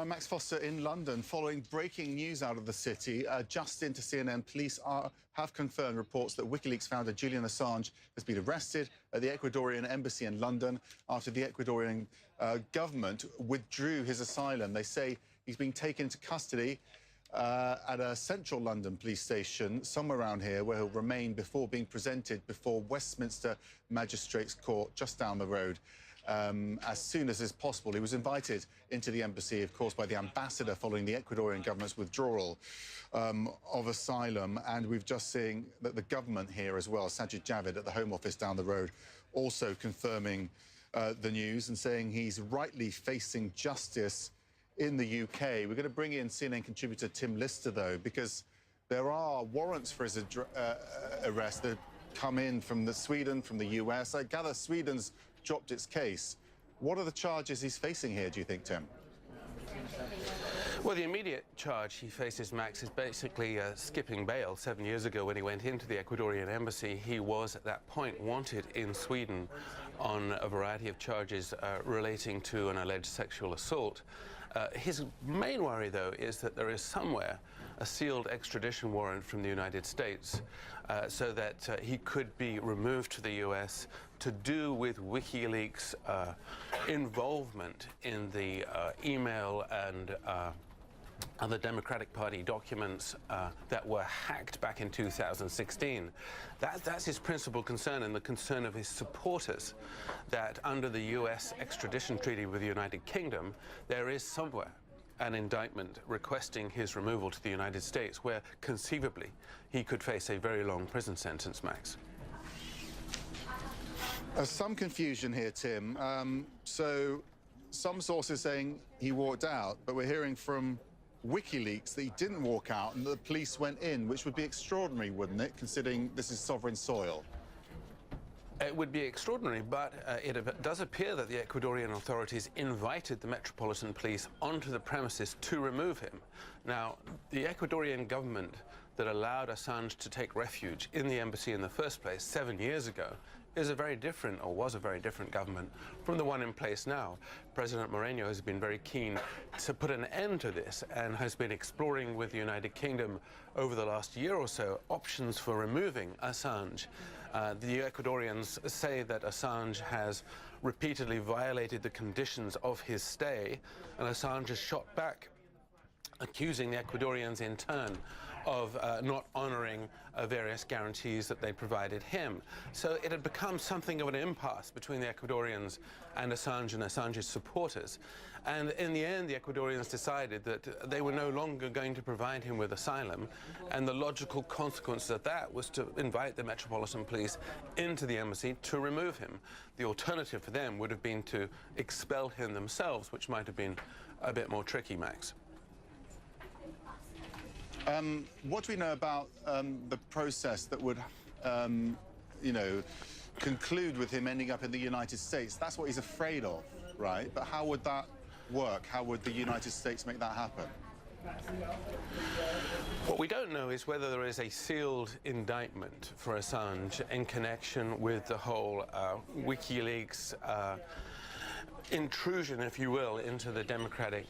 I'm Max Foster in London. Following breaking news out of the city, just into CNN, police have confirmed reports that WikiLeaks founder Julian Assange has been arrested at the Ecuadorian embassy in London after the Ecuadorian government withdrew his asylum. They say he's being taken into custody at a central London police station, somewhere around here, where he'll remain before being presented before Westminster Magistrates Court, just down the road. As soon as is possible. He was invited into the embassy, of course, by the ambassador following the Ecuadorian government's withdrawal of asylum. And we've just seen that the government here as well, Sajid Javid at the Home Office down the road, also confirming the news and saying he's rightly facing justice in the UK. We're going to bring in CNN contributor Tim Lister, though, because there are warrants for his arrest that come in from Sweden, from the US. I gather Sweden's dropped its case. What are the charges he's facing here, do you think, Tim? Well, the immediate charge he faces, Max, is basically skipping bail. 7 years ago, when he went into the Ecuadorian embassy, he was at that point wanted in Sweden on a variety of charges relating to an alleged sexual assault. His main worry, though, is that there is somewhere a sealed extradition warrant from the United States so that he could be removed to the US to do with WikiLeaks' involvement in the email and the Democratic Party documents that were hacked back in 2016. That's his principal concern, and the concern of his supporters, that under the US extradition treaty with the United Kingdom, there is somewhere an indictment requesting his removal to the United States, where conceivably he could face a very long prison sentence, Max. There's some confusion here, Tim. So some sources saying he walked out, but we're hearing from WikiLeaks that he didn't walk out and the police went in, which would be extraordinary, wouldn't it, considering this is sovereign soil? It would be extraordinary, but it does appear that the Ecuadorian authorities invited the Metropolitan Police onto the premises to remove him. Now, the Ecuadorian government that allowed Assange to take refuge in the embassy in the first place 7 years ago is a very different, or was a very different government from the one in place now. President Moreno has been very keen to put an end to this and has been exploring with the United Kingdom over the last year or so options for removing Assange. The Ecuadorians say that Assange has repeatedly violated the conditions of his stay, and Assange has shot back, accusing the Ecuadorians in turn of not honouring various guarantees that they provided him. So it had become something of an impasse between the Ecuadorians and Assange's supporters. And in the end, the Ecuadorians decided that they were no longer going to provide him with asylum, and the logical consequence of that was to invite the Metropolitan Police into the embassy to remove him. The alternative for them would have been to expel him themselves, which might have been a bit more tricky, Max. What do we know about the process that would, you know, conclude with him ending up in the United States? That's what he's afraid of, right? But how would that work? How would the United States make that happen? What we don't know is whether there is a sealed indictment for Assange in connection with the whole WikiLeaks intrusion, if you will, into the democratic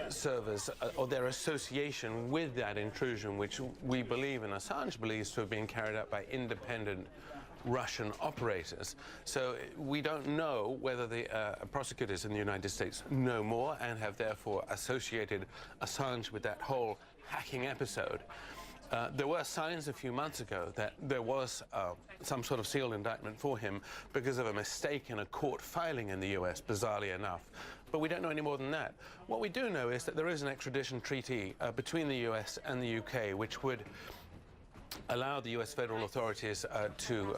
servers, or their association with that intrusion, which we believe, and Assange believes, to have been carried out by independent Russian operators. So we don't know whether the prosecutors in the United States know more and have therefore associated Assange with that whole hacking episode. There were signs a few months ago that there was some sort of sealed indictment for him because of a mistake in a court filing in the US, bizarrely enough. But we don't know any more than that. What we do know is that there is an extradition treaty between the US and the UK, which would allow the US federal authorities to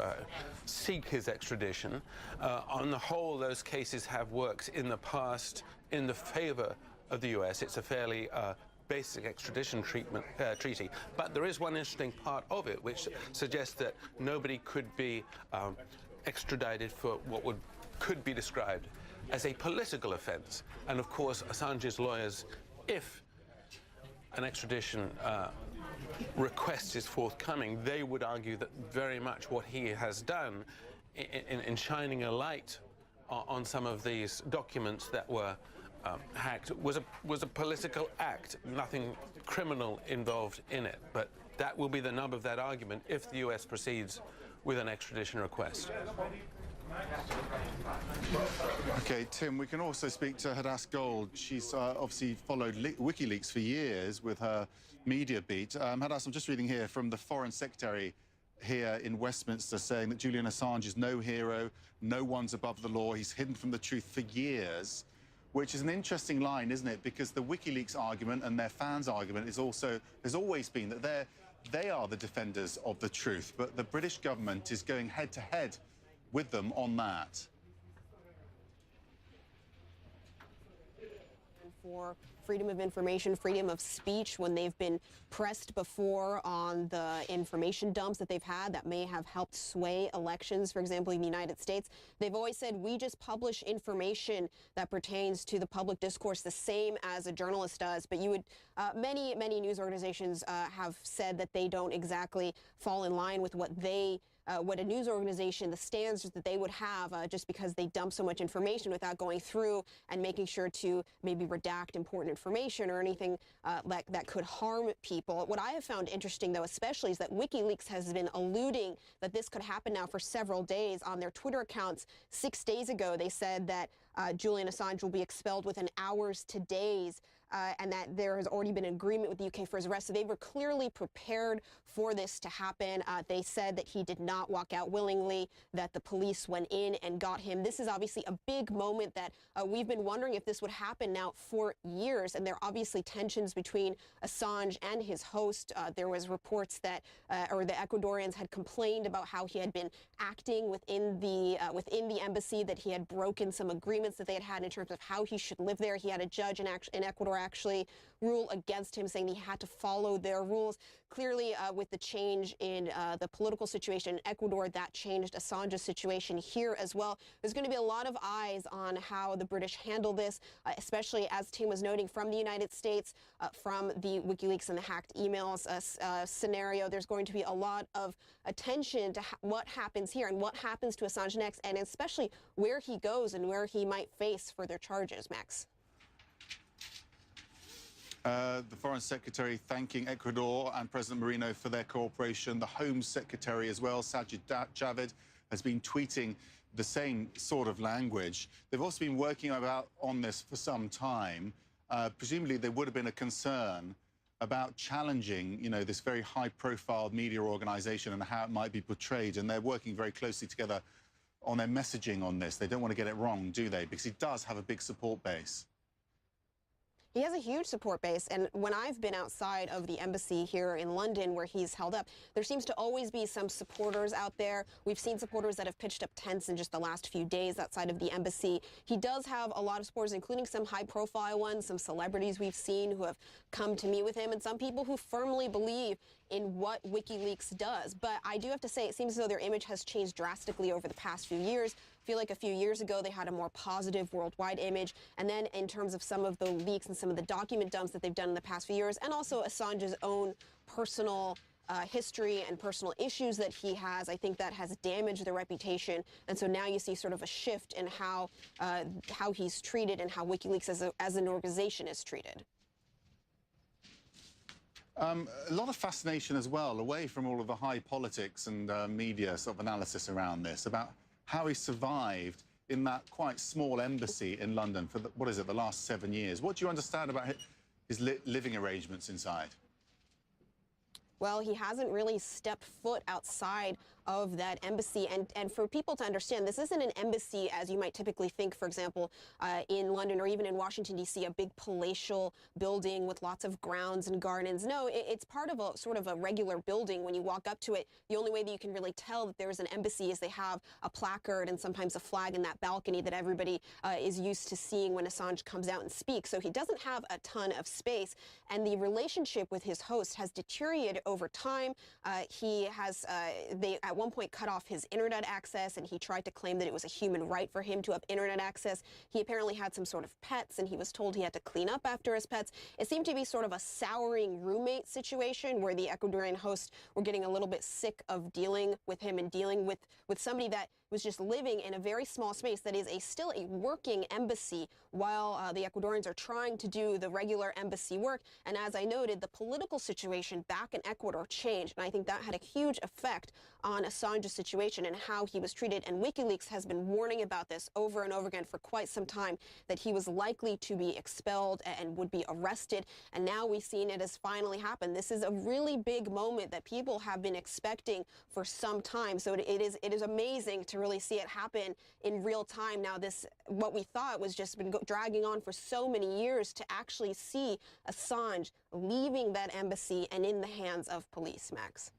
seek his extradition. On the whole, those cases have worked in the past in the favor of the US. It's a fairly basic extradition treaty, but there is one interesting part of it which suggests that nobody could be extradited for what could be described as a political offence. And of course, Assange's lawyers, if an extradition request is forthcoming, they would argue that very much what he has done in shining a light on some of these documents that were hacked was a political act, nothing criminal involved in it. But that will be the nub of that argument if the US proceeds with an extradition request. Okay, Tim, we can also speak to Hadass Gold. She's obviously followed WikiLeaks for years with her media beat. Hadass, I'm just reading here from the Foreign Secretary here in Westminster saying that Julian Assange is no hero, no one's above the law, he's hidden from the truth for years, which is an interesting line, isn't it? Because the WikiLeaks argument and their fans' argument is also, has always been that they are the defenders of the truth, but the British government is going head-to-head with them on that. For freedom of information, freedom of speech, when they've been pressed before on the information dumps that they've had that may have helped sway elections, for example, in the United States. They've always said, we just publish information that pertains to the public discourse the same as a journalist does. But you would, many news organizations have said that they don't exactly fall in line with what a news organization, the standards that they would have, just because they dump so much information without going through and making sure to maybe redact important information or anything that could harm people. What I have found interesting, though, especially, is that WikiLeaks has been alluding that this could happen now for several days. On their Twitter accounts 6 days ago, they said that Julian Assange will be expelled within hours to days. And that there has already been an agreement with the UK for his arrest. So they were clearly prepared for this to happen. They said that he did not walk out willingly, that the police went in and got him. This is obviously a big moment that we've been wondering if this would happen now for years. And there are obviously tensions between Assange and his host. There was reports that, or the Ecuadorians had complained about how he had been acting within the embassy, that he had broken some agreements that they had had in terms of how he should live there. He had a judge in Ecuador actually rule against him, saying he had to follow their rules. Clearly, with the change in the political situation in Ecuador, that changed Assange's situation here as well. There's going to be a lot of eyes on how the British handle this, especially, as Tim was noting, from the United States, from the WikiLeaks and the hacked emails scenario. There's going to be a lot of attention to what happens here and what happens to Assange next, and especially where he goes and where he might face further charges, Max. The Foreign Secretary thanking Ecuador and President Moreno for their cooperation. The Home Secretary as well, Sajid Javid, has been tweeting the same sort of language. They've also been working on this for some time. Presumably there would have been a concern about challenging, this very high-profile media organization and how it might be portrayed, and they're working very closely together on their messaging on this. They don't want to get it wrong, do they? Because he does have a big support base. He has a huge support base, and when I've been outside of the embassy here in London where he's held up, there seems to always be some supporters out there. We've seen supporters that have pitched up tents in just the last few days outside of the embassy. He does have a lot of supporters, including some high-profile ones, some celebrities we've seen who have come to meet with him, and some people who firmly believe in what WikiLeaks does. But I do have to say, it seems as though their image has changed drastically over the past few years. I feel like a few years ago they had a more positive worldwide image, and then in terms of some of the leaks and some of the document dumps that they've done in the past few years, and also Assange's own personal history and personal issues that he has, I think that has damaged their reputation. And so now you see sort of a shift in how he's treated and how WikiLeaks as an organization is treated. A lot of fascination as well, away from all of the high politics and media sort of analysis around this, about how he survived in that quite small embassy in London for, the last 7 years. What do you understand about his living arrangements inside? Well, he hasn't really stepped foot outside of that embassy. And for people to understand, this isn't an embassy as you might typically think, for example, in London or even in Washington, D.C., a big palatial building with lots of grounds and gardens. No, it's part of a sort of a regular building. When you walk up to it, the only way that you can really tell that there's an embassy is they have a placard and sometimes a flag in that balcony that everybody is used to seeing when Assange comes out and speaks. So he doesn't have a ton of space. And the relationship with his host has deteriorated over time. He has, they at one point cut off his internet access, and he tried to claim that it was a human right for him to have internet access. He apparently had some sort of pets, and he was told he had to clean up after his pets. It seemed to be sort of a souring roommate situation where the Ecuadorian hosts were getting a little bit sick of dealing with him and dealing with somebody that was just living in a very small space that is still a working embassy while the Ecuadorians are trying to do the regular embassy work. And as I noted, the political situation back in Ecuador changed, and I think that had a huge effect on Assange's situation and how he was treated. And WikiLeaks has been warning about this over and over again for quite some time, that he was likely to be expelled and would be arrested. And now we've seen it has finally happened. This is a really big moment that people have been expecting for some time. So it is amazing to really see it happen in real time. Now, this, what we thought was just been dragging on for so many years, to actually see Assange leaving that embassy and in the hands of police, Max.